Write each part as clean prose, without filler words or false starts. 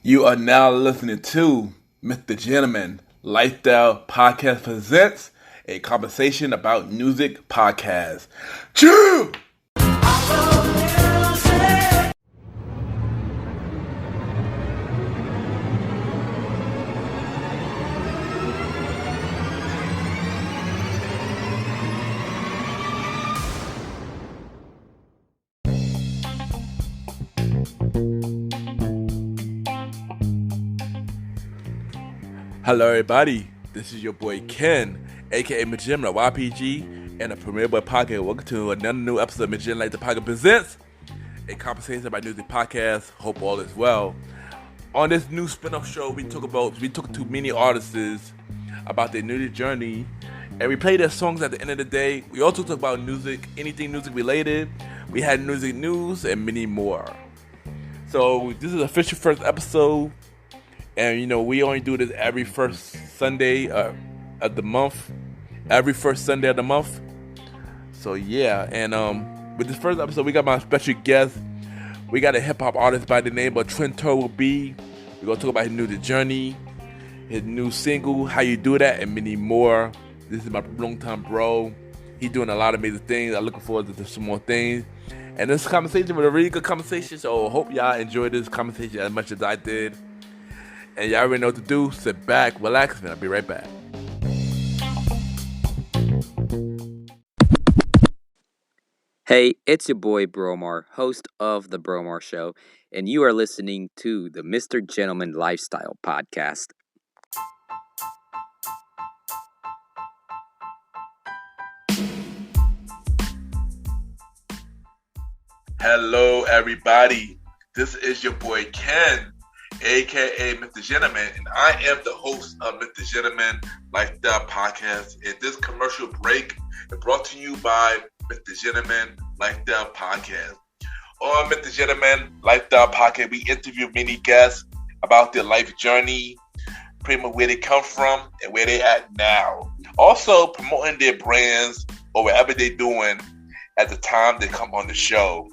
You are now listening to MrGentleman Lifestyle Podcast presents a conversation about music podcast. Chew! Hello, everybody. This is your boy Ken, aka MrGentleman YPG, and a Premier Boy Podcast. Welcome to another new episode of MrGentleman Like the Podcast presents a conversation about music podcast. Hope all is well. On this new spin-off show, we took to many artists about their music journey, and we play their songs at the end of the day. We also talk about music, anything music related. We had music news and many more. So this is the official first episode. And, we only do this every first Sunday of the month. Every first Sunday of the month. So, yeah. And with this first episode, we got my special guest. We got a hip-hop artist by the name of Twin Turbo B. We're going to talk about his new journey, his new single, How You Do That, and many more. This is my long-time bro. He's doing a lot of amazing things. I'm looking forward to some more things. And this conversation was a really good conversation. So, I hope y'all enjoyed this conversation as much as I did. And y'all already know what to do. Sit back, relax, and I'll be right back. Hey, it's your boy Bromar, host of The Bromar Show, and you are listening to the MrGentleman Lifestyle Podcast. Hello, everybody. This is your boy Ken, aka MrGentleman, and I am the host of MrGentleman Lifestyle Podcast. And this commercial break is brought to you by MrGentleman Lifestyle Podcast. On MrGentleman Lifestyle Podcast, we interview many guests about their life journey, pretty much where they come from and where they're at now. Also promoting their brands or whatever they're doing at the time they come on the show.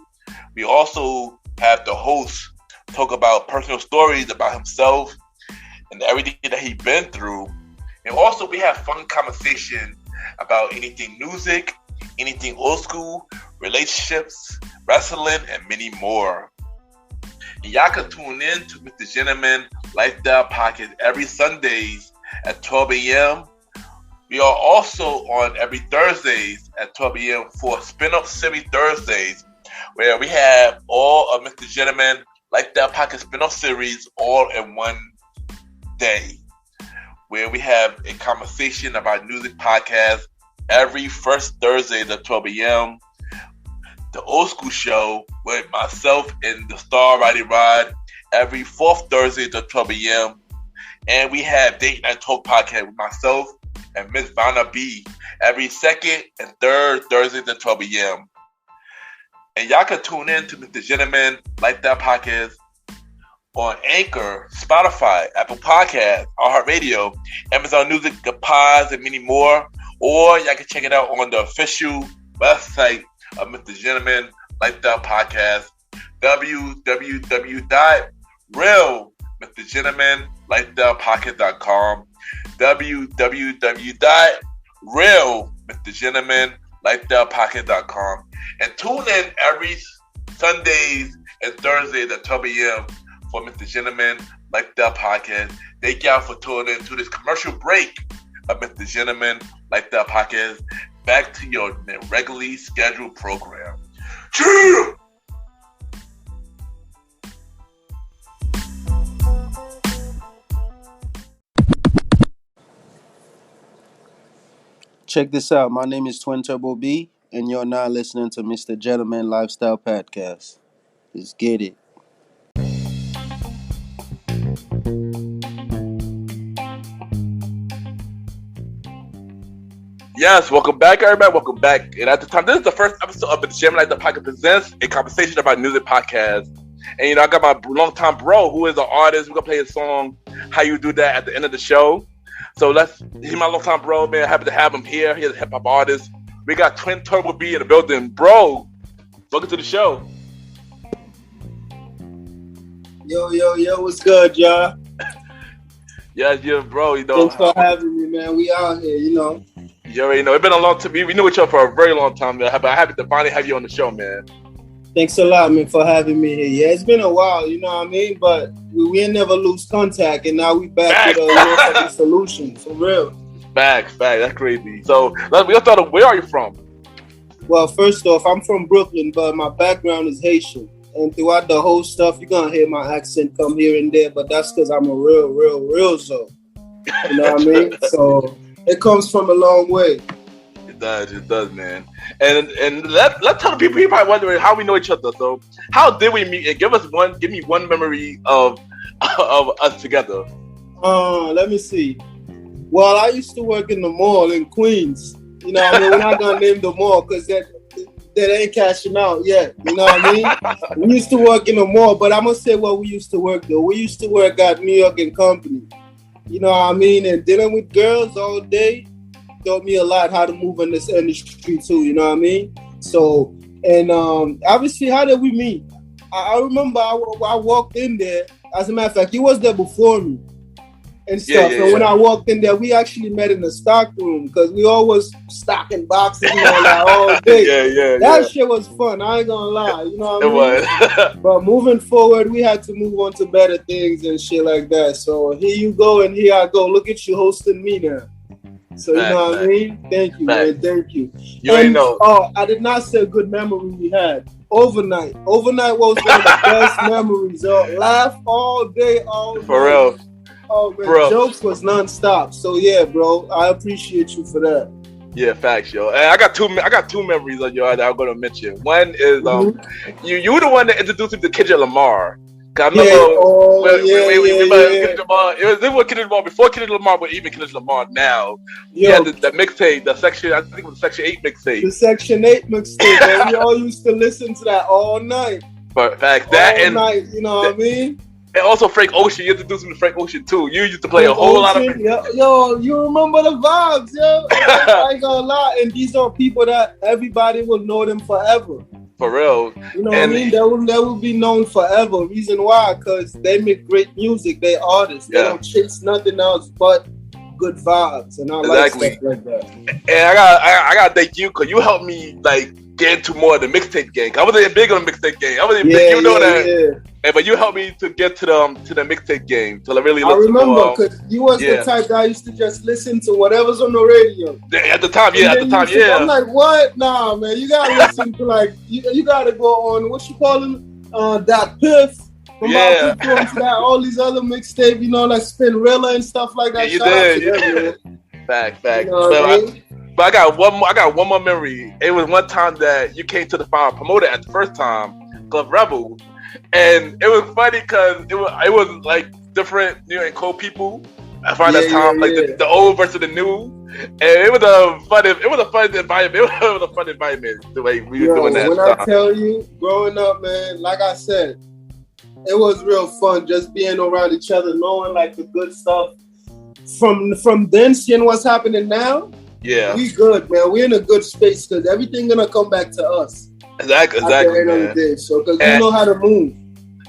We also have the host talk about personal stories about himself and everything that he's been through. And also we have fun conversation about anything music, anything old school, relationships, wrestling, and many more. And y'all can tune in to MrGentleman Lifestyle Podcast every Sundays at 12 a.m. We are also on every Thursdays at 12 a.m. for Spin-Up Series Thursdays, where we have all of MrGentleman Lifestyle Podcast spin-off series all in one day, where we have a conversation about music podcast every first Thursday at 12 a.m. The Old School Show with myself and the Star Roddy Rod every fourth Thursday at 12 a.m. And we have Date Night Talk Podcast with myself and Miss Vanna B every second and third Thursday at 12 a.m. And y'all can tune in to MrGentleman Lifestyle Podcast on Anchor, Spotify, Apple Podcasts, iHeartRadio, Amazon Music, The Pods, and many more. Or y'all can check it out on the official website of MrGentleman Lifestyle Podcast, www.realmrgentlemanlifestylepodcast.com, www.realmrgentlemanlifestylepodcast.com. And tune in every Sundays and Thursdays at 12 a.m. for MrGentleman Lifestyle Podcast. Thank y'all for tuning in to this commercial break of MrGentleman Lifestyle Podcast. Back to your regularly scheduled program. Cheer! Check this out. My name is Twin Turbo B, and you're now listening to MrGentleman Lifestyle Podcast. Let's get it. Yes, welcome back, everybody. Welcome back. And at the time, this is the first episode of MrGentleman Lifestyle Podcast presents a conversation about music podcast. And I got my longtime bro who is an artist. We're gonna play his song "How You Do That" at the end of the show. So he's my longtime bro, man. Happy to have him here. He's a hip hop artist. We got Twin Turbo B in the building. Bro, welcome to the show. Yo, what's good, y'all? Yeah, bro. Thanks for having me, man. We out here, You already know. It's been a long time. We knew each other for a very long time, man. But I'm happy to finally have you on the show, man. Thanks a lot, man, for having me here. Yeah, it's been a while, you know what I mean? But we ain't never lose contact, and now we back with a solution, for real. Facts. That's crazy. So, we'll start off, where are you from? Well, first off, I'm from Brooklyn, but my background is Haitian. And throughout the whole stuff, you're going to hear my accent come here and there, but that's because I'm a real zone. You know what I mean? So it comes from a long way. It does, man. And let's tell the people, you're probably wondering how we know each other. So how did we meet? And give me one memory of us together. Let me see. Well, I used to work in the mall in Queens. You know what I mean? We're not going to name the mall because that ain't cashing out yet. You know what I mean? We used to work in the mall, but I'm going to say what we used to work, though. We used to work at New York and Company. You know what I mean? And dealing with girls all day taught me a lot how to move in this industry, too. You know what I mean? So, and obviously, how did we meet? I remember I walked in there. As a matter of fact, he was there before me. And stuff. And when I walked in there, we actually met in the stock room because we always stocking boxes and all that all day. That shit was fun. I ain't gonna lie. You know what I mean? But moving forward, we had to move on to better things and shit like that. So here you go and here I go. Look at you hosting me now. So you know what I mean? Thank you, man. Thank you. You ain't know. Oh, I did not say a good memory we had. Overnight was one of the best memories. Laugh all day, all night. For real. Oh man, bro. Jokes was non-stop. So yeah, bro, I appreciate you for that. Yeah, facts, yo. And I got two memories of yours that I'm gonna mention. One is you were the one that introduced me to Kendrick Lamar. I remember Kendrick Lamar. It was Kendrick Lamar before Kendrick Lamar, but even Kendrick Lamar now. Yeah, the mixtape, I think it was the Section 8 mixtape. The Section 8 mixtape. We all used to listen to that all night. But facts, that all and night, you know what I mean? And also Frank Ocean. You introduced me to Frank Ocean too. You used to play Frank a whole Ocean, lot of. Yo, you remember the vibes, yo? I ain't gonna lie. And these are people that everybody will know them forever. For real. You know what I mean? They will be known forever. Reason why? Because they make great music. They artists. They don't chase nothing else but good vibes. And I like stuff like that. And I gotta thank you because you helped me like get into more of the mixtape game. I wasn't big on the mixtape game. I wasn't big, you know that. Yeah. But you helped me to get to the mixtape game to really look. I remember because you was the type that I used to just listen to whatever's on the radio. At the time, I'm like, what? Nah, man, you gotta listen to like you gotta go on what you call them, that Piff. All these other mixtape, you know, like Spinrilla and stuff like that. Fact. But I got one more memory. It was one time that you came to the final promoter at the first time, Club Rebel. And it was funny because it was like different, you know, and cool people. I find that time like the old versus the new, and it was a fun environment. It was a fun environment the way we were doing that. When I tell you, growing up, man, like I said, it was real fun just being around each other, knowing like the good stuff from then, seeing what's happening now. Yeah, we good, man. We're in a good space because everything gonna come back to us. Exactly, man. So, because you know how to move.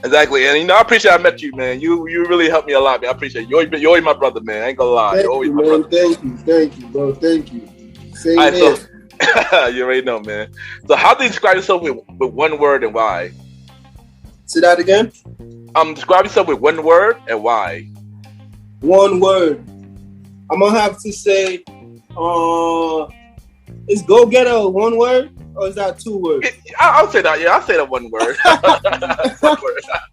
Exactly, and you know, I appreciate I met you, man. You really helped me a lot, man. I appreciate you. You're always my brother, man. I ain't gonna lie. Thank you, man. Thank you, bro. Thank you. Same here. So, you already know, man. So, how do you describe yourself with one word and why? Say that again. Describe yourself with one word and why. One word. I'm gonna have to say, is go getter one word? Or is that two words? I'll say that. Yeah, I'll say that one word.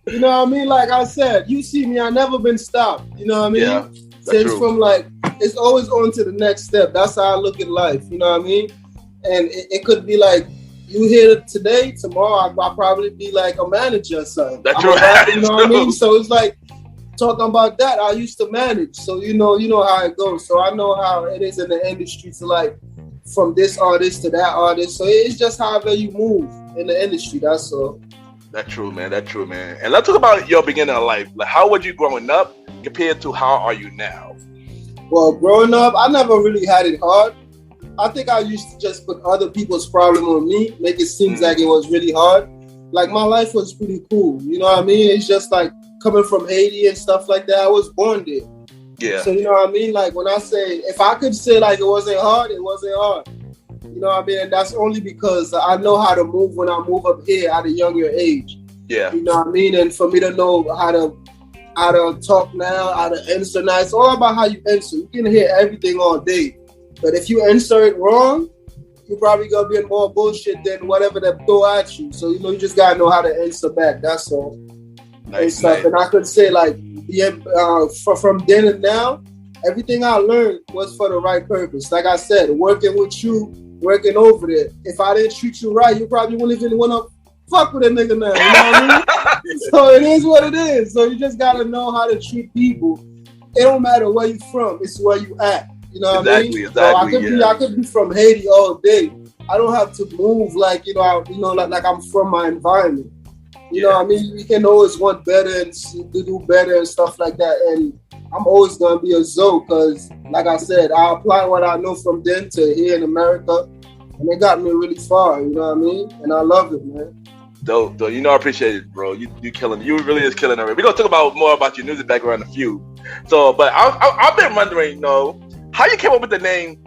You know what I mean? Like I said, you see me, I never been stopped. You know what I mean? Yeah, Since from like, it's always on to the next step. That's how I look at life. You know what I mean? And it could be like, you here today, tomorrow I'll probably be like a manager or something. That's right. You know what I mean? So it's like, talking about that, I used to manage. So you know how it goes. So I know how it is in the industry to like, from this artist to that artist. So it's just however you move in the industry, that's all. That's true, man. And let's talk about your beginning of life. Like, how were you growing up compared to how are you now? Well, growing up, I never really had it hard. I think I used to just put other people's problem on me, make it seem like it was really hard. Like, my life was pretty cool. You know what I mean? It's just like, coming from Haiti and stuff like that. I was born there. Yeah. So, you know what I mean? Like, when I say, if I could say, like, it wasn't hard, it wasn't hard. You know what I mean? And that's only because I know how to move when I move up here at a younger age. Yeah. You know what I mean? And for me to know how to talk now, how to answer now, it's all about how you answer. You can hear everything all day. But if you answer it wrong, you're probably going to be in more bullshit than whatever they throw at you. So, you know, you just got to know how to answer back. That's all. Nice, and stuff. nice. And I could say, like, yeah, from then and now, everything I learned was for the right purpose. Like I said, working with you, working over there. If I didn't treat you right, you probably wouldn't even want to fuck with a nigga now. You know what I mean? So it is what it is. So you just got to know how to treat people. It don't matter where you from. It's where you at. You know what I mean? Exactly. So I could be from Haiti all day. I don't have to move like, like I'm from my environment. You know what I mean? We can always want better and to do better and stuff like that. And I'm always going to be a Zoe because, like I said, I apply what I know from then to here in America. And it got me really far, you know what I mean? And I love it, man. Dope. You know, I appreciate it, bro. You killing. You really is killing it. We're going to talk more about your music background in a few. So, but I've been wondering, you know, how you came up with the name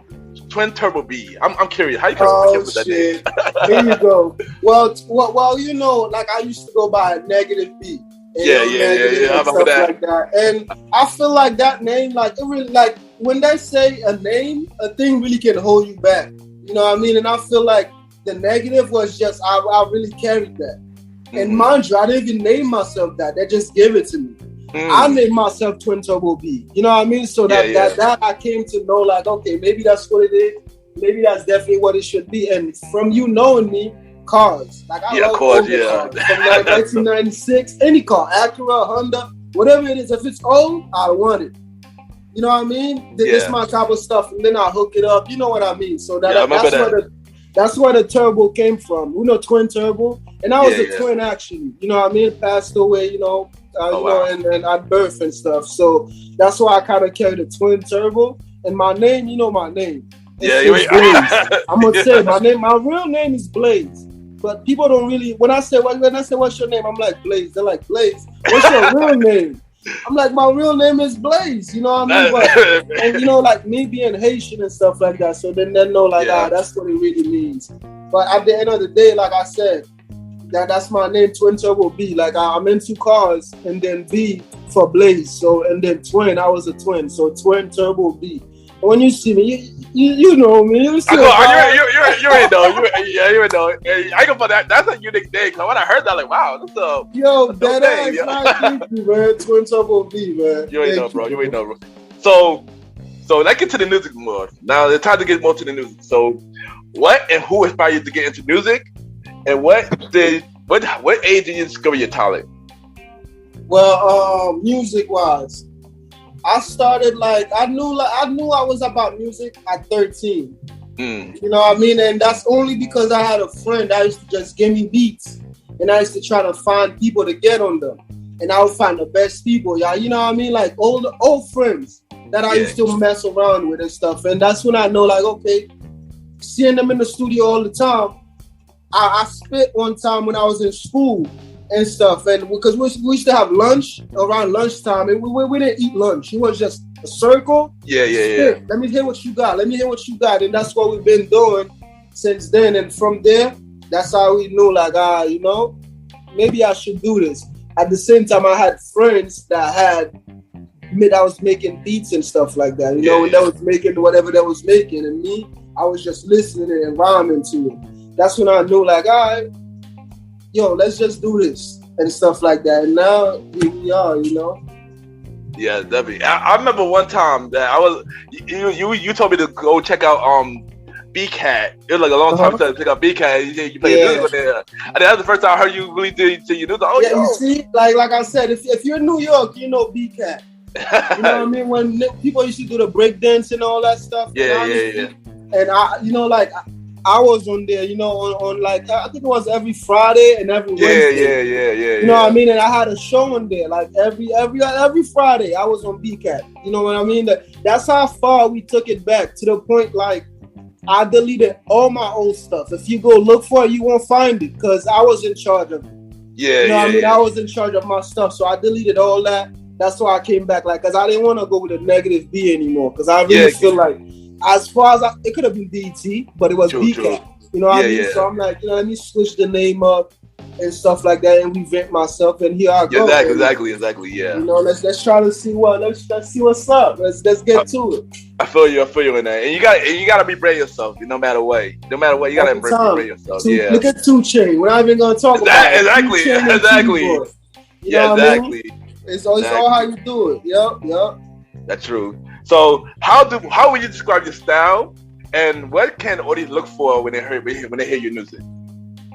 Twin Turbo B. I'm curious. How you came up with that name? Here you go. Well, you know, like I used to go by Negative B. Yeah. I remember that. Like that. And I feel like that name, like it really, like when they say a name, a thing really can hold you back. You know what I mean? And I feel like the negative was just I really carried that. Mm-hmm. And mind you, I didn't even name myself that. They just gave it to me. I named myself Twin Turbo B. You know what I mean? So that I came to know, like, okay, maybe that's what it is. Maybe that's definitely what it should be. And from you knowing me, cars. Like I love cars. From like 1996, any car, Acura, Honda, whatever it is. If it's old, I want it. You know what I mean? This is my type of stuff. And then I hook it up. You know what I mean? So that's where the turbo came from. You know, Twin Turbo. And I was a twin, actually. You know what I mean? Passed away, you know, and at birth and stuff. So that's why I kind of carry the Twin Turbo. And my name, you know my name. Blaze. I'm gonna say my real name is Blaze. But people don't really, when I say what's your name, I'm like Blaze. They're like, Blaze, what's your real name? I'm like, my real name is Blaze. You know what I mean? But, and you know, like me being Haitian and stuff like that. So then they know, like, that's what it really means. But at the end of the day, like I said, that's my name, Twin Turbo B. Like I'm into cars, and then B for Blaze. So and then twin, I was a twin. So Twin Turbo B. And when you see me, you know me. You see you ain't know. You ain't know. I can put that. That's a unique name. Cause when I heard that, like, wow, that's a that ass. Thank you, man. Twin Turbo B, man. You ain't know, bro. You ain't know, bro. So let's get to the music more. Now it's time to get more to the music. So, what and who inspired you to get into music? And what age did you discover your talent? Well, music wise, I started I knew I was about music at 13. You know what I mean? And that's only because I had a friend that used to just give me beats, and I used to try to find people to get on them, and I would find the best people, y'all. You know what I mean? Like old friends that I used to mess around with and stuff. And that's when I know, like, okay, seeing them in the studio all the time. I spit one time when I was in school and stuff, and because we used to have lunch around lunchtime, and we didn't eat lunch. It was just a circle. Yeah. Let me hear what you got. And that's what we've been doing since then. And from there, that's how we knew, like, you know, maybe I should do this. At the same time, I had friends that was making beats and stuff like that. You know, and they was making whatever they was making, and me, I was just listening and rhyming to it. That's when I knew, like, all right, let's just do this and stuff like that. And now here we are, you know. Yeah, definitely. I remember one time that I was you told me to go check out B-Cat. It was like a long time to check out B-Cat. You played music on there. And that was the first time I heard you really did you do the you see, like I said, if you're in New York, you know B-Cat. You know what I mean? When people used to do the break dance and all that stuff. Yeah. And I was on there, you know, on like, I think it was every Friday and every Wednesday. Yeah. You know what I mean? And I had a show on there, like every Friday I was on B-Cat. You know what I mean? That's how far we took it back, to the point, like, I deleted all my old stuff. If you go look for it, you won't find it, because I was in charge of it. Yeah, You know yeah, what I mean? yeah. I was in charge of my stuff, so I deleted all that. That's why I came back, like, because I didn't want to go with a negative B anymore. Because I really feel like, as far as it could have been BT, but it was True. BCAT. You know what I mean? So I'm like, let me switch the name up and stuff like that, and revamp myself. And here I go. Exactly. Yeah. You know, let's try to see let's see what's up. Let's get to it. I feel you in that, and you gotta be brave yourself. No matter what, you gotta be brave yourself. Look at 2 Chainz. We're not even gonna talk about exactly. You know what I mean? It's all how you do it. Yep. That's true. So how would you describe your style, and what can audience look for when they hear your music?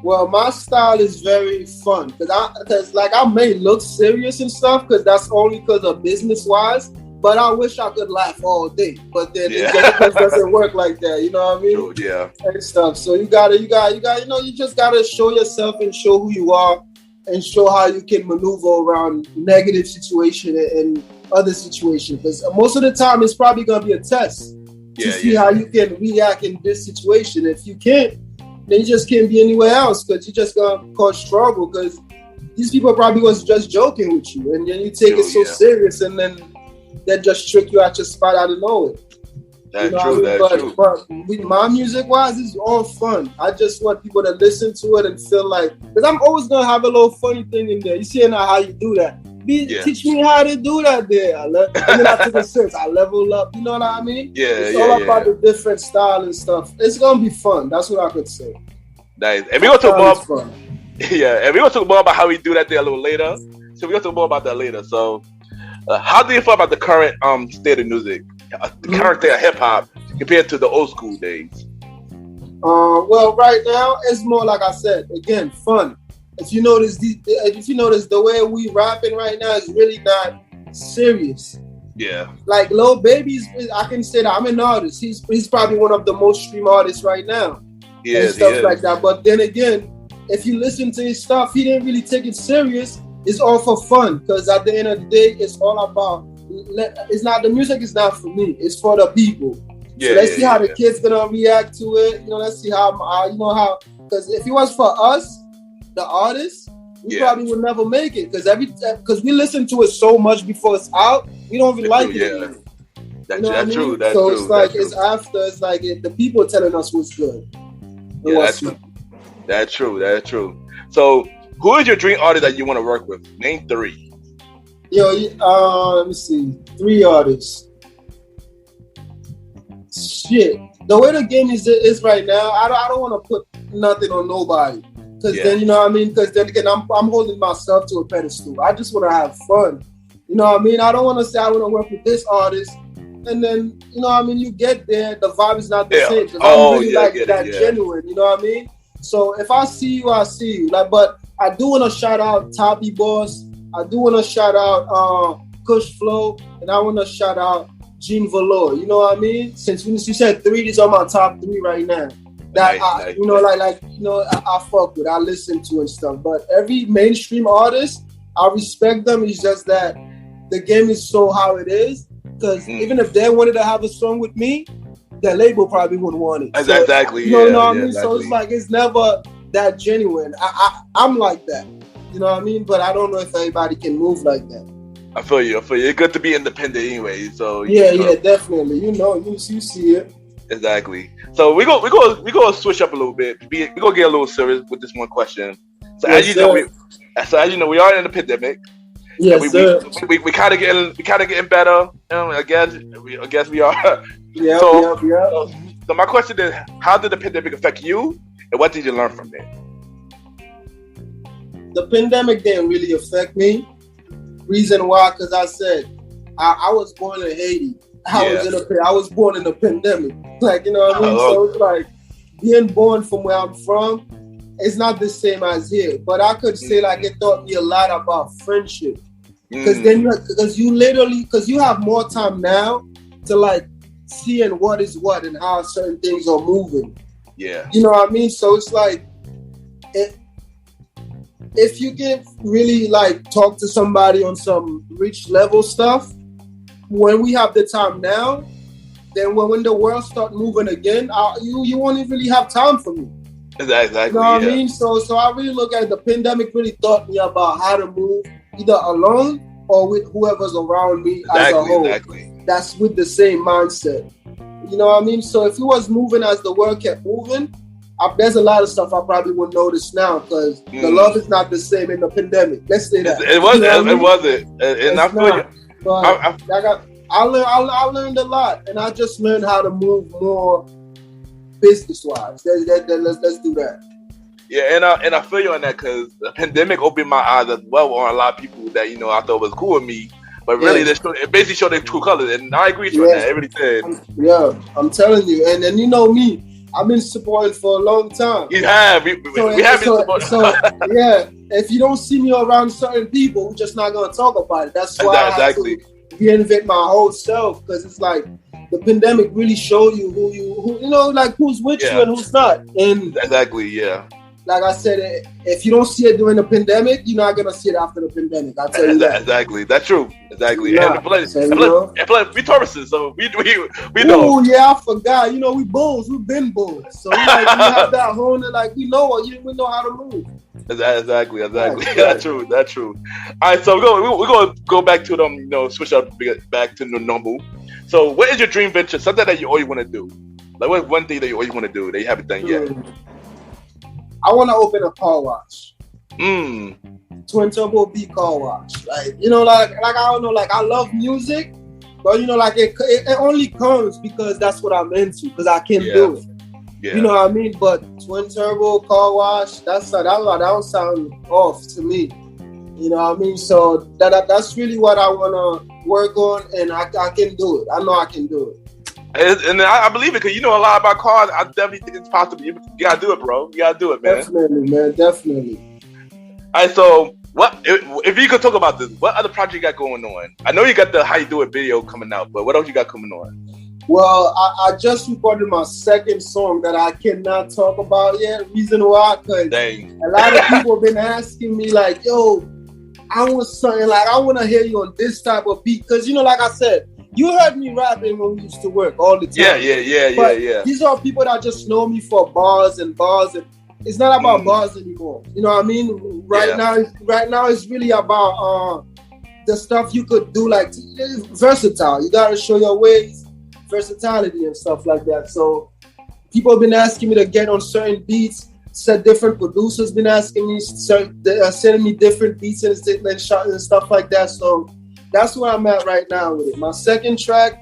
Well, my style is very fun because I may look serious and stuff because that's only because of business wise. But I wish I could laugh all day. But then it just doesn't work like that. You know what I mean? True, yeah. And stuff. So you just gotta show yourself and show who you are and show how you can maneuver around negative situation and other situations. Because most of the time it's probably gonna be a test to see how you can react in this situation. If you can't, then you just can't be anywhere else because you just gonna cause struggle because these people probably was just joking with you and then you take it so serious and then they just trick you out your spot out of nowhere. That's true. But with my music wise, it's all fun. I just want people to listen to it and feel like, because I'm always gonna have a little funny thing in there. You see now how you do that. Teach me how to do that there. And then I took a sense. I level up. You know what I mean? It's all about the different style and stuff. It's gonna be fun. That's what I could say. Nice. And we're gonna talk more. And we're gonna talk more about how we do that there a little later. So we're gonna talk more about that later. So, how do you feel about the current state of music, the current state of hip hop compared to the old school days? Well, right now it's more like I said again, fun. If you notice, the way we rapping right now is really not serious. Yeah. Like Lil Baby's, I can say that I'm an artist. He's probably one of the most streamed artists right now. Stuff like that. But then again, if you listen to his stuff, he didn't really take it serious. It's all for fun because at the end of the day, it's all about. It's not the music is not for me. It's for the people. So let's see how the kids gonna react to it. You know, let's see how because if it was for us, the artists, we probably would never make it because we listen to it so much before it's out. We don't even like it. That's true. So it's like it's after. It's like the people telling us what's good. That's true. So, who is your dream artist that you want to work with? Name 3. Let me see. 3 artists. Shit. The way the game is right now, I don't want to put nothing on nobody. Because then, you know what I mean? Because then again, I'm holding myself to a pedestal. I just want to have fun. You know what I mean? I don't want to say I want to work with this artist. And then, you know what I mean? You get there, the vibe is not the same. I'm really genuine. You know what I mean? So if I see you, I see you. But I do want to shout out Toppy Boss. I do want to shout out Kush Flow. And I want to shout out Gene Valor. You know what I mean? Since you said 3, these are my top 3 right now. That I fuck with, I listen to and stuff. But every mainstream artist, I respect them. It's just that the game is so how it is. Because even if they wanted to have a song with me, the label probably wouldn't want it. So, exactly. You know what I mean? Exactly. So it's like it's never that genuine. I'm like that. You know what I mean? But I don't know if everybody can move like that. I feel you. It's good to be independent anyway. So yeah, definitely. You see it. Exactly. So we go switch up a little bit. We gonna get a little serious with this one question. So as you know, we are in a pandemic. Yes, we kind of getting better. I guess we are. Yeah. So my question is, how did the pandemic affect you, and what did you learn from it? The pandemic didn't really affect me. Reason why? Because I said I was born in Haiti. I was born in a pandemic. Like, you know what I mean? So it's like being born from where I'm from, it's not the same as here. But I could say like it taught me a lot about friendship. Because because you have more time now to like seeing what is what and how certain things are moving. Yeah. You know what I mean? So it's like if you can really like talk to somebody on some rich level stuff, when we have the time now, then when the world start moving again, you won't even really have time for me. Exactly. You know what I mean? So I really look at the pandemic really taught me about how to move either alone or with whoever's around me as a whole. Exactly. That's with the same mindset. You know what I mean? So if it was moving as the world kept moving, there's a lot of stuff I probably wouldn't notice now because the love is not the same in the pandemic. Let's say that. It wasn't. You know it wasn't. And I feel you. But I learned a lot, and I just learned how to move more business-wise. Let's do that. Yeah, and I feel you on that because the pandemic opened my eyes as well on a lot of people that I thought was cool with me, but really it basically showed their true colors, and I agree with that. Everything. I'm telling you, and you know me. I've been supporting for a long time. You have. We have been supporting. So, yeah, if you don't see me around certain people, we're just not going to talk about it. That's why I have to reinvent my whole self because it's like the pandemic really showed you who's with you and who's not. And exactly, yeah. Like I said, if you don't see it during the pandemic, you're not gonna see it after the pandemic. I'll tell you that. Exactly, that's true. Exactly. Yeah. And plus, we Tauruses, so we know. Oh yeah, I forgot. We bulls. We've been bulls, so we have that whole we know how to move. Exactly. That's true. All right, so we're gonna go back to them. Switch up back to the normal. So, what is your dream venture? Something that you always want to do. Like, what's one thing that you always want to do that you haven't done yet? I want to open a car wash. Twin Turbo B car wash. Like, I don't know, I love music, but it only comes because that's what I'm into, because I can do it. Yeah. You know what I mean? But Twin Turbo car wash, that don't sound off to me. You know what I mean? So that's really what I want to work on, and I can do it. I know I can do it. And I believe it because a lot about cars. I definitely think it's possible. You gotta do it, bro. You gotta do it, man. Definitely, man. Definitely. All right, so what if you could talk about this? What other project you got going on? I know you got the How You Do It video coming out, but what else you got coming on? Well, I just recorded my second song that I cannot talk about yet. Reason why? Because a lot of people have been asking me like, "Yo, I want something I want to hear you on this type of beat." Because like I said. You heard me rapping when we used to work all the time. Yeah. These are people that just know me for bars, and it's not about bars anymore. You know what I mean? Right now, it's really about the stuff you could do, versatile. You gotta show your ways, versatility and stuff like that. So people have been asking me to get on certain beats. Different producers been asking me, sending me different beats and stuff like that. So. That's where I'm at right now with it. My second track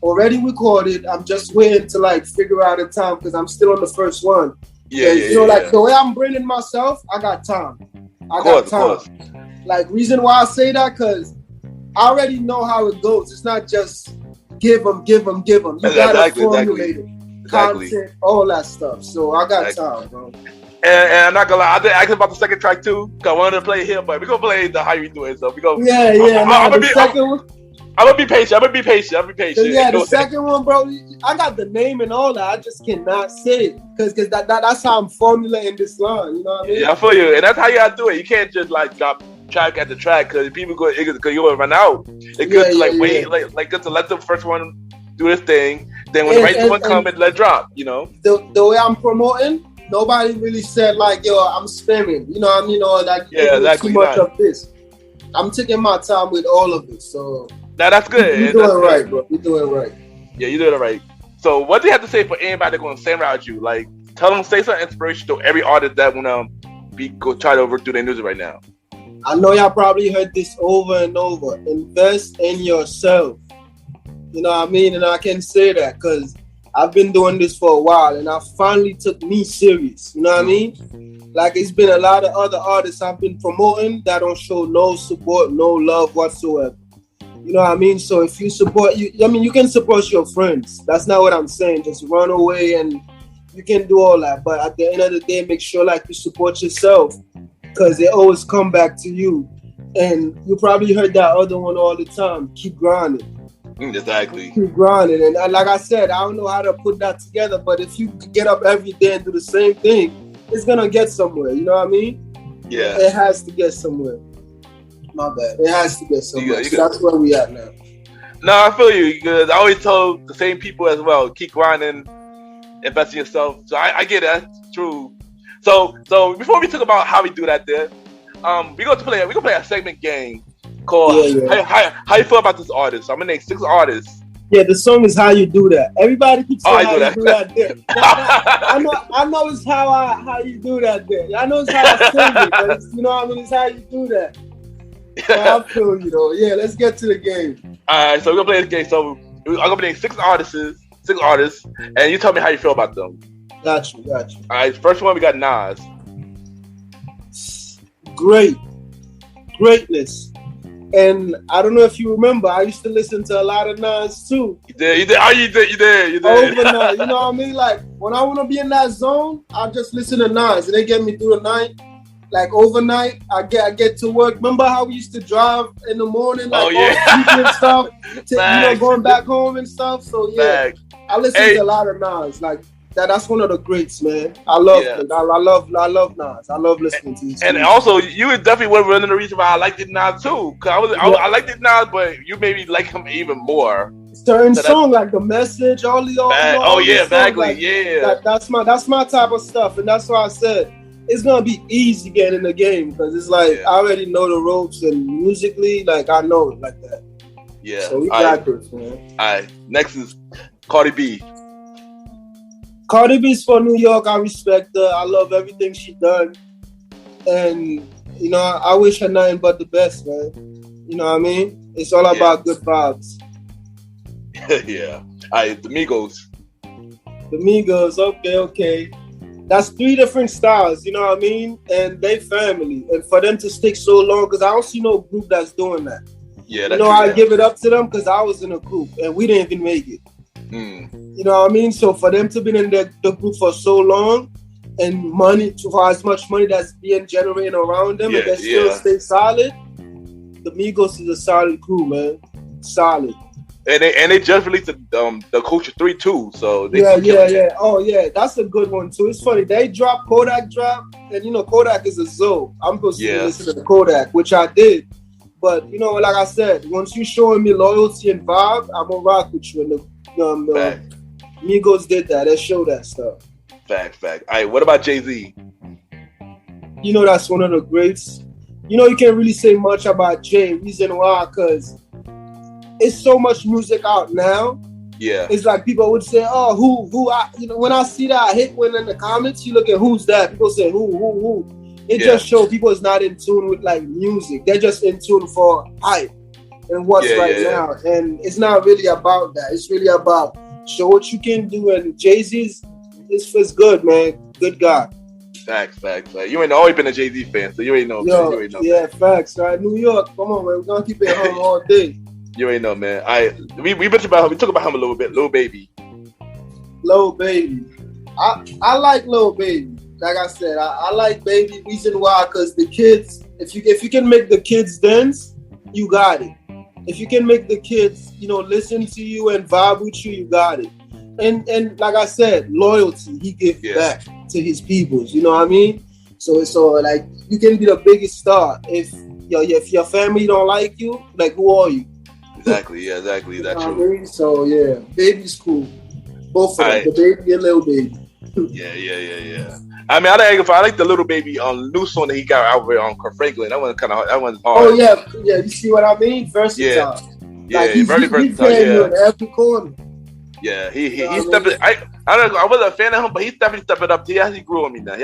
already recorded. I'm just waiting to figure out a time because I'm still on the first one. The way I'm bringing myself, I got time. I got time. Reason why I say that because I already know how it goes. It's not just give them. You gotta formulate it, content, all that stuff. So I got time, bro. And I'm not gonna lie, I did ask about the second track too, because I wanted to play here, but we're gonna play the How You Do It. So we go. I'm gonna be patient. Yeah, the second one, bro. I got the name and all that. I just cannot say it because that's how I'm formulating this line. You know what I mean? Yeah, I feel you, and that's how you gotta do it. You can't just drop track at the track because people because you're gonna run out. It's good to wait, good to let the first one do this thing. Then when the right one comes, and let drop. The way I'm promoting. Nobody really said yo, I'm spamming. You know what I mean? Or too much of this. I'm taking my time with all of it. So that's good. You're doing it right, bro. You're doing it right. Yeah, you're doing it right. So what do you have to say for anybody that's gonna surround you? Tell them, say something inspirational to every artist that wanna go try to overdo their music right now. I know y'all probably heard this over and over. Invest in yourself. You know what I mean? And I can say that because I've been doing this for a while and I finally took me serious. You know what I mean? It's been a lot of other artists I've been promoting that don't show no support, no love whatsoever. You know what I mean? So if you support, you can support your friends. That's not what I'm saying. Just run away and you can do all that. But at the end of the day, make sure you support yourself because they always come back to you. And you probably heard that other one all the time. Keep grinding. Exactly. Keep grinding. And like I said, I don't know how to put that together, but if you get up every day and do the same thing, it's going to get somewhere. You know what I mean? Yeah. It has to get somewhere. My bad. It has to get somewhere. So that's where we at now. No, I feel you because I always told the same people as well, keep grinding, invest in yourself. So I get that. It's true. So before we talk about how we do that, there, we gonna play a segment game called how you feel about this artist. I'm gonna name 6 artists. Yeah, the song is How You Do That. Everybody keeps saying how you do that there. I know it's how you do that there. I know it's how I sing it, but it's, you know what I mean? It's how you do that. So I feel you though. Yeah, let's get to the game. Alright, so we're gonna play this game. So I'm gonna name 6 artists, and you tell me how you feel about them. Got you. Alright, first one we got Nas. Greatness. And I don't know if you remember, I used to listen to a lot of Nas too. You did. Oh, you did. Overnight, you know what I mean? Like when I want to be in that zone, I just listen to Nas, and they get me through the night. Like overnight, I get to work. Remember how we used to drive in the morning, like and stuff, going back home and stuff. So yeah, I listen to a lot of Nas. Like that's one of the greats, man. I love it. I love Nas. I love listening to him. And also, you was definitely one of the reasons why I liked it Nas too. Cause I liked it Nas, but you maybe like him even more. Certain song like The Message, all exactly. Songs, that's my type of stuff, and that's why I said it's gonna be easy getting in the game because it's like I already know the ropes, and musically, like I know it like that. Yeah. So we got this, man. All right. Next is Cardi B. Cardi B's from New York. I respect her. I love everything she done. And, you know, I wish her nothing but the best, man. You know what I mean? It's all about good vibes. Yeah. All right, the Migos. Okay. That's 3 different styles, you know what I mean? And they family. And for them to stick so long, because I don't see no group that's doing that. Yeah, you know, I give it up to them because I was in a group and we didn't even make it. You know what I mean? So for them to be in the group for so long and for as much money that's being generated around them and they still stay solid, the Migos is a solid crew, man. Solid. And they just released the Culture 3 too, so Oh yeah, that's a good one too. It's funny, they Kodak dropped, and you know Kodak is a Zoe. I'm supposed to listen to Kodak, which I did. But you know, like I said, once you showing me loyalty and vibe, I'm gonna rock with you. And the Migos did that. They showed that stuff. Fact. All right, what about Jay-Z? You know, that's one of the greats. You know, you can't really say much about Jay. Reason why, because it's so much music out now. Yeah. It's like people would say, oh, who? You know, when I see that hit one in the comments, you look at who's that. People say, who? It just shows people is not in tune with like music. They're just in tune for hype and what's now. And it's not really about that. It's really about show what you can do. And Jay-Z's is good, man. Good guy. Facts. You ain't always been a Jay-Z fan, so you ain't know. Yeah, facts. Right, New York. Come on, man. We're gonna keep it home all day. You ain't know, man. We talked about him a little bit. Lil Baby. I like Lil Baby. Like I said, I like Baby. Reason why, because the kids, if you can make the kids dance, you got it. If you can make the kids, you know, listen to you and vibe with you, you got it. And like I said, loyalty, he gives back to his peoples. You know what I mean? So like you can be the biggest star if your family don't like you. Like who are you? Exactly. That's true. I mean? So yeah, Baby's cool. Both of them, the Baby and Lil Baby. Yeah. I mean, I like the Little Baby new song that he got out with on Franklin. That one's hard. Oh yeah. You see what I mean? Versatile. Very versatile. He's playing in every corner. Yeah, he stepped. I don't know. I wasn't a fan of him, but he's definitely stepping up. He actually grew on me now.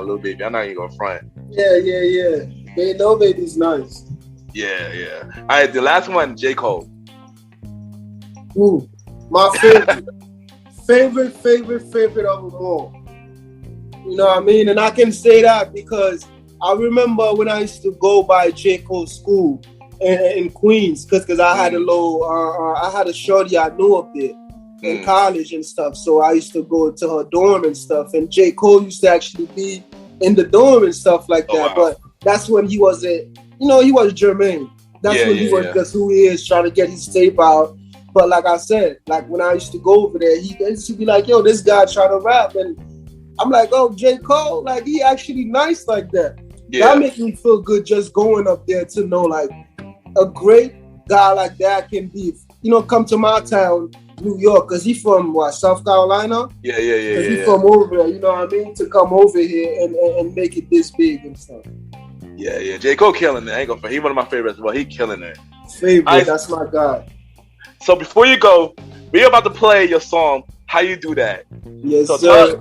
Little Baby. I'm not even gonna front. Yeah. Lil Baby's nice. Yeah. All right, the last one, J. Cole. Ooh, my favorite of them all. You know what I mean? And I can say that because I remember when I used to go by J. Cole's school in Queens, because I had I had a shorty I knew up there in college and stuff. So I used to go to her dorm and stuff. And J. Cole used to actually be in the dorm and stuff like that. Wow. But that's when he wasn't, he was Jermaine. That's when he was just who he is, trying to get his tape out. But like I said, like when I used to go over there, he used to be like, yo, this guy trying to rap. And I'm like, oh, J. Cole, like he actually nice like that. Yeah. That makes me feel good just going up there to know like a great guy like that can be, come to my town New York, because he's from South Carolina. Yeah. Because he's from over there, you know what I mean? To come over here and make it this big and stuff. Yeah. J. Cole killing it. I ain't gonna. He's one of my favorites. Well, he killing it. Favorite. That's my guy. So before you go, we're about to play your song. How you do that? Yes, so sir.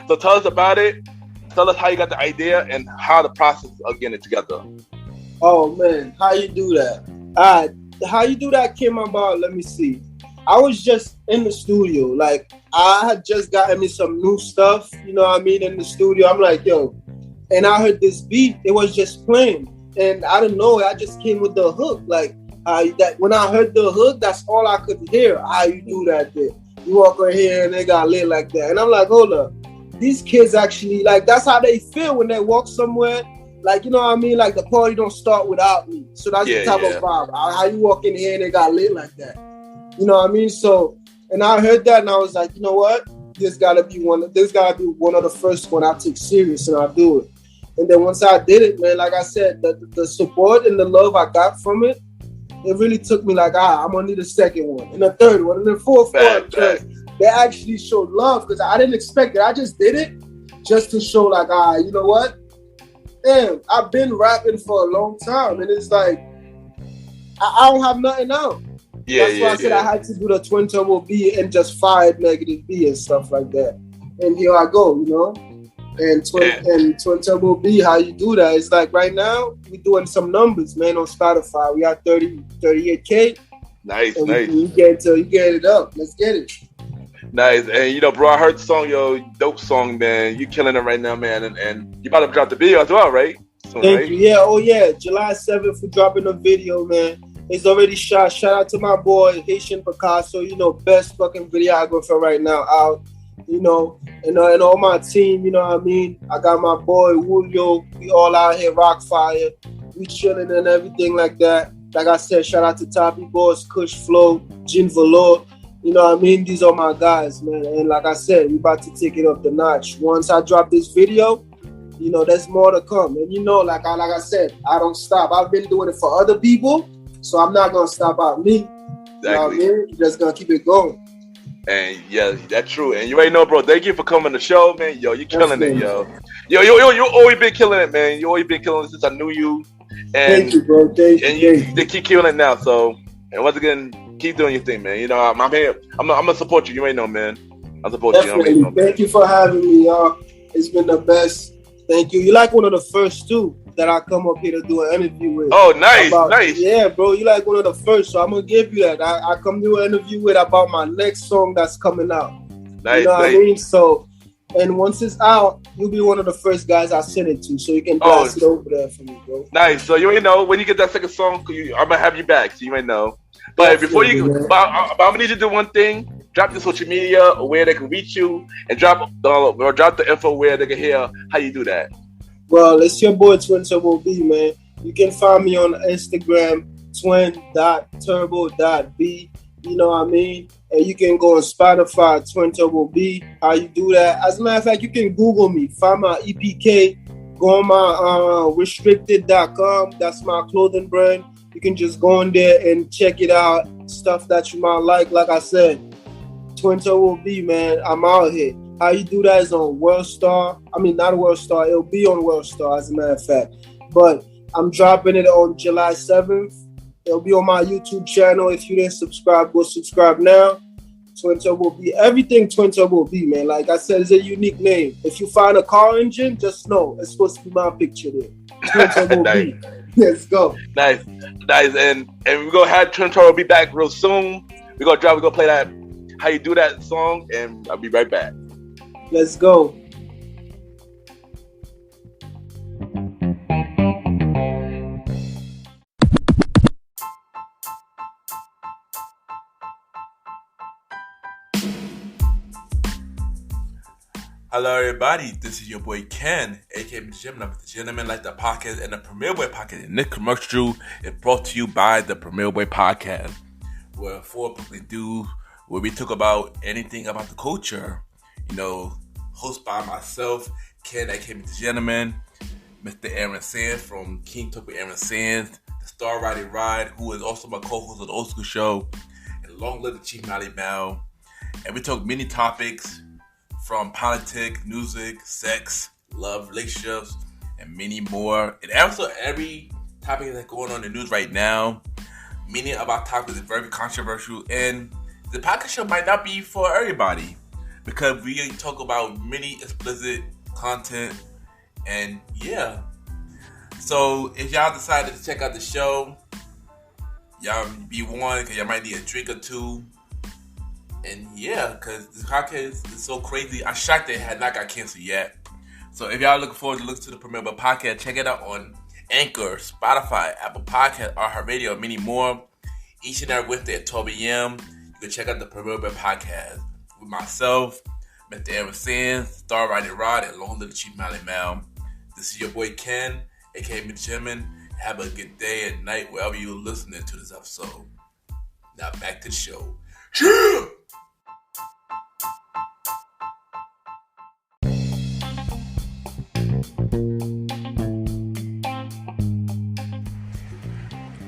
So tell us about it. Tell us how you got the idea and how the process of getting it together. Oh man, how you do that? How you do that came about. Let me see. I was just in the studio. Like I had just gotten me some new stuff. You know what I mean? In the studio, I'm like, yo, and I heard this beat. It was just playing, and I don't know. I just came with the hook. Like that when I heard the hook, that's all I could hear. How you do that? There, you walk right here and they got lit like that, and I'm like, hold up. These kids actually, like, that's how they feel when they walk somewhere. Like, you know what I mean? Like, the party don't start without me. So that's the type of vibe. How you walk in here and they got lit like that. You know what I mean? So, and I heard that and I was like, you know what? This gotta be one of the first one I take serious and I do it. And then once I did it, man, like I said, the support and the love I got from it, it really took me like, I'm gonna need a second one and a third one and a fourth one. They actually showed love because I didn't expect it. I just did it just to show like, you know what? Damn, I've been rapping for a long time and it's like, I don't have nothing out. That's why I said I had to do the Twin Turbo B and just fired Negative B and stuff like that. And here I go, you know? And Twin Turbo B, how you do that? It's like right now, we're doing some numbers, man, on Spotify. We got 38K. Nice. You get it up. Let's get it. Nice. And you know, bro, I heard the song, dope song, man. You killing it right now, man. And you about to drop the video as well, right? Thank you. Yeah, July 7th, we're dropping the video, man. It's already shot. Shout out to my boy, Haitian Picasso, you know, best fucking videographer right now out, you know, and all my team, you know what I mean? I got my boy, Julio. We all out here, Rockfire. We chilling and everything like that. Like I said, shout out to Toppy Boss, Kush Flow, Gin Velour. You know what I mean? These are my guys, man. And like I said, we about to take it up the notch. Once I drop this video, you know, there's more to come. And you know, like I said, I don't stop. I've been doing it for other people, so I'm not going to stop at me. Exactly. You know what I mean? You're just going to keep it going. And yeah, that's true. And you already know, bro, thank you for coming to the show, man. Yo, you killing it, yo. You always been killing it, man. You always been killing it since I knew you. And, thank you, bro. Thank you. They keep killing it now. So, and once again, keep doing your thing, man. You know, I'm here. I'm gonna support you. You ain't know, man. I support Definitely. you. Thank you for having me, y'all. It's been the best. Thank you. You're like one of the first two that I come up here to do an interview with. Oh, nice. Yeah, bro. You're like one of the first, so I'm gonna give you that. I come do an interview with about my next song that's coming out. Nice. You know what I mean? So, and once it's out, you'll be one of the first guys I send it to, so you can blast it over there for me, bro. Nice. So you ain't know when you get that second song, I'm gonna have you back, so you ain't know. But before you go, I'm gonna need you to do one thing. Drop your social media where they can reach you, and drop the info where they can hear how you do that. Well, it's your boy Twin Turbo B, man. You can find me on Instagram, twin.turbo.b. You know what I mean? And you can go on Spotify, Twin Turbo B. How you do that? As a matter of fact, you can Google me. Find my EPK. Go on my restricted.com. That's my clothing brand. You can just go in there and check it out. Stuff that you might like. Like I said, Twin Turbo B, man. I'm out here. How you do that is on Worldstar. I mean, not Worldstar. It'll be on Worldstar, as a matter of fact. But I'm dropping it on July 7th. It'll be on my YouTube channel. If you didn't subscribe, go subscribe now. Twin Turbo B. Everything Twin Turbo B, man. Like I said, it's a unique name. If you find a car engine, just know it's supposed to be my picture there. Twin Turbo nice. B. Let's go. Nice. And we're going to have Twin Turbo B back real soon. We're going to play that, how you do that song, and I'll be right back. Let's go. Hello, everybody. This is your boy Ken, aka MrGentleman, like the podcast and the Premier Boy Podcast. And this commercial is brought to you by the Premier Boy Podcast, where four publicly do where we talk about anything about the culture. You know, hosted by myself, Ken, aka MrGentleman, Mr. Aaron Sands from King Talk with Aaron Sands, the Star Riding Ride, who is also my co-host of the Old School Show, and long live the Chief Mally Mel. And we talk many topics from politics, music, sex, love, relationships, and many more. And also every topic that's going on in the news right now. Many of our topics are very controversial, and the podcast show might not be for everybody because we talk about many explicit content, and yeah. So if y'all decided to check out the show, y'all be warned because y'all might need a drink or two. And yeah, because this podcast is so crazy. I'm shocked that it had not got canceled yet. So if y'all looking forward to listen to the premiere of the podcast, check it out on Anchor, Spotify, Apple Podcast, iHeartRadio, and many more. Each and every Wednesday at 12 a.m. You can check out the premiere of the podcast with myself, Mr. Aaron Sands, Star Riding Rod, and Long Live the Chief Mally Mal. This is your boy Ken, aka MrGentleman. Have a good day and night wherever you're listening to this episode. Now back to the show. Yeah!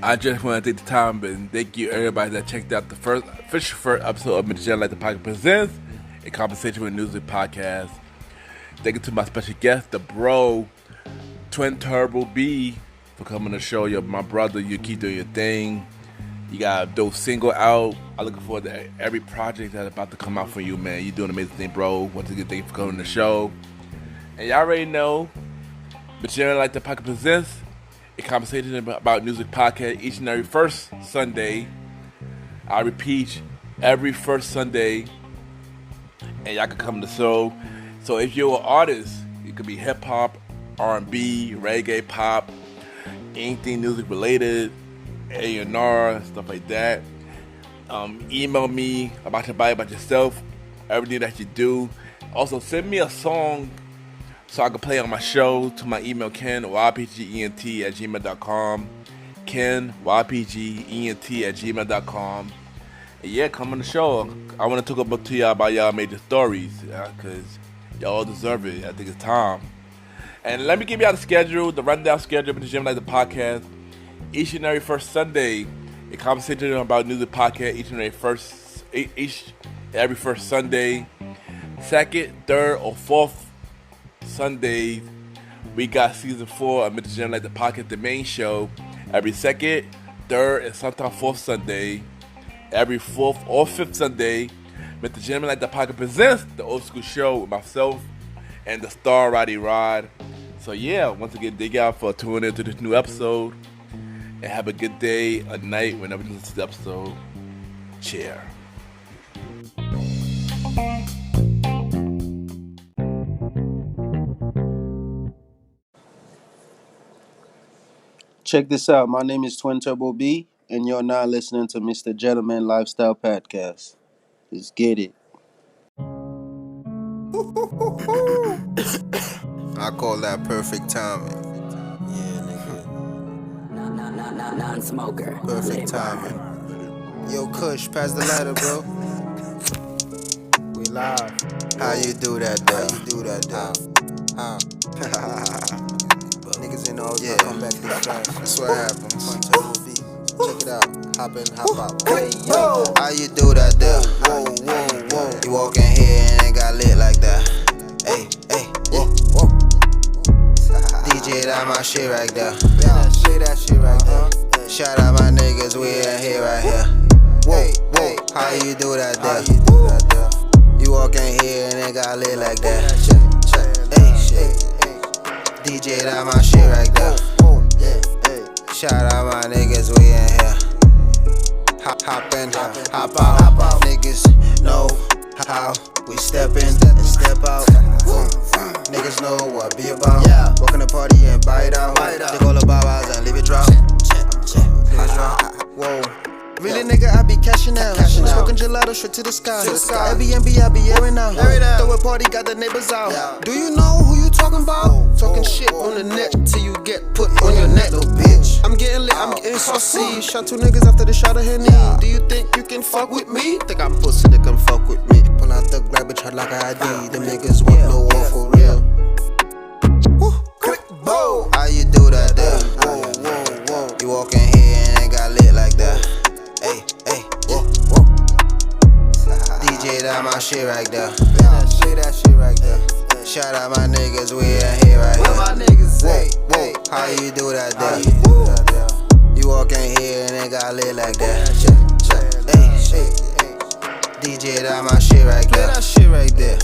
I just want to take the time and thank you everybody that checked out the official episode of MrGentleman Like the Podcast Presents, a conversation with music podcast. Thank you to my special guest, the bro, Twin Turbo B, for coming to show you. My brother, you keep doing your thing. You got a dope single out. I'm looking forward to every project that's about to come out for you, man. You're doing an amazing thing, bro. Once again, thank you for coming to the show. And y'all already know, MrGentleman Like the Podcast Presents, a conversation about music podcast each and every first Sunday. I repeat, every first Sunday, and y'all can come to the show. So if you're an artist, it could be hip hop, R&B, reggae, pop, anything music related, A&R, stuff like that. Email me about your body, about yourself, everything that you do. Also, send me a song so I can play on my show to my email, Ken, ypgent@gmail.com. Ken, ypgent@gmail.com. And yeah, come on the show. I want to talk to y'all about y'all major stories, because y'all deserve it. I think it's time. And let me give y'all the rundown schedule of the Gym Like the Podcast. Each and every first Sunday, a conversation about music podcast each and every first Sunday. Second, third, or fourth Sundays, we got season 4 of MrGentleman Like the Podcast, the main show, every second, third, and sometimes fourth Sunday. Every fourth or fifth Sunday, MrGentleman Like the Podcast presents the old school show with myself and the star Roddy Rod. So yeah, once again, thank y'all for tuning into this new episode, and have a good day, a night, whenever you listen to the episode. Cheer. Check this out. My name is Twin Turbo B, and you're now listening to MrGentleman Lifestyle Podcast. Let's get it. I call that perfect timing. Yeah, nigga. Non-smoker. Perfect timing. Yo, Kush, pass the lighter, bro. We live. How you do that, How? Niggas in the house, Yeah. come back this fast. That's what happens. Check it out. Hop in, hop out. Hey, yo. How you do that there? Whoa, whoa, whoa. You walk in here and it got lit like that. Hey, hey, whoa, whoa. DJ, that my shit right there. Yeah, say that shit right there. Shout out my niggas, we in here right here. Whoa, whoa. How you do that there? You walk in here and it got lit like that. Hey, shit. DJ, that my shit right there. Shout out my niggas, we in here. Hop in, hop out. Niggas know how we step in and step out. Niggas know what be about. Walk in the party and bite out. Take all the bow-wows and leave it drop. Whoa. Really, nigga, I be cashing out. Smoking gelato straight to the sky. Airbnb, I be airing out. Throw a party, got the neighbors out. Do you know who you talking about? Talking shit on the net till you get put on your neck, little bitch. I'm getting lit, I'm getting saucy. Shot 2 niggas after the shot of Henny. Do you think you can fuck with me? Think I'm pussy, they can fuck with me. Pull out the grab bitch hard like I ID. Them niggas want no war for real. Quick bow. How you do that there? You walk in here and it got lit like that. Hey, hey, whoa, whoa. that my shit right there. Play that shit right there. Shout out my niggas, we in here right here. Where my niggas say, whoa, how you do that there? You walk in here and they got lit like that. Hey, DJ, that my shit right there. Play that shit right there.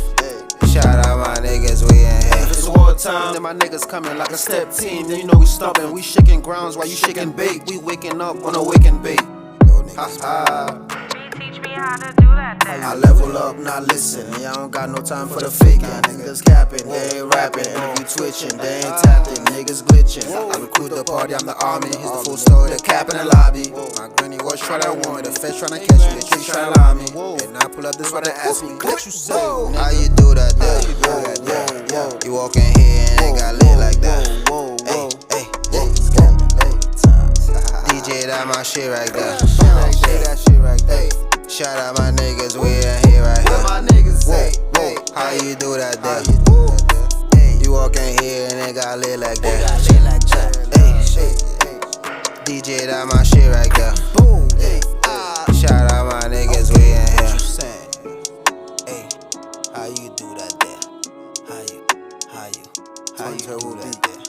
Shout out my niggas, we in here. If it's wartime, then my niggas coming like a step team. Then you know we stomping, we shaking grounds while you shaking bait. We waking up on a waking bait. Ha ha. Teach me how to do that thing. I level up, not listen. Yeah, I don't got no time for the faking. Niggas capping, they ain't rapping. If you twitching, they ain't tapping. Niggas glitching. I recruit the party, I'm the army. Here's the full story, the cap in the lobby. My granny was try that want me. The feds tryna catch me, the tricks tryna lie me. And I pull up this what they ask me. What you say? How you do that there? You walk in here and they got lit like that. Hey, DJ, that my shit right there. That shit right there. Shout out my niggas, we in here right here. Where my niggas say, How you do that there? You walk in here and they got lit like that. DJ, that my shit right there. Shout out my niggas, we in here. Hey, how you do that there? How you do that there?